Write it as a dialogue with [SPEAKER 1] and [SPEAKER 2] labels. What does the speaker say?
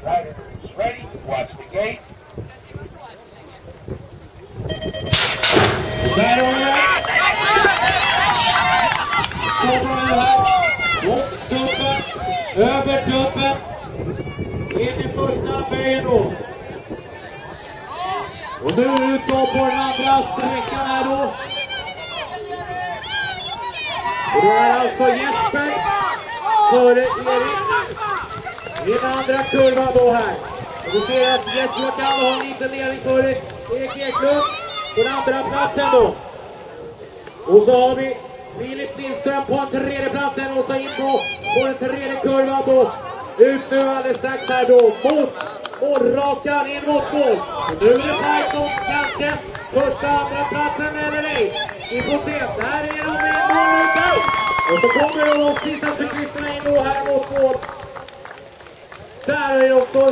[SPEAKER 1] Riders ready, watch the gate.
[SPEAKER 2] Där har vi det. Kommer det här. Och tuppen. Över tuppen. In i första böjen då. Och nu ut då på den andra sträckan här då. Och då är alltså Jesper före Erik i den andra kurvan då här. Och vi ser att Jesper kan ha en liten ledning före Erik Eklund på den andra platsen då. Och så har vi Filip Lindström på en tredje platsen och så in på den tredje kurvan då. Ut nu alldeles strax här då mot målrakan in mot mål. Och nu är det fight om kanske första andra platsen eller nej. Vi får se. Där är de med målrakan. Och så kommer de sista cyklisterna in då här mot mål. Där är det också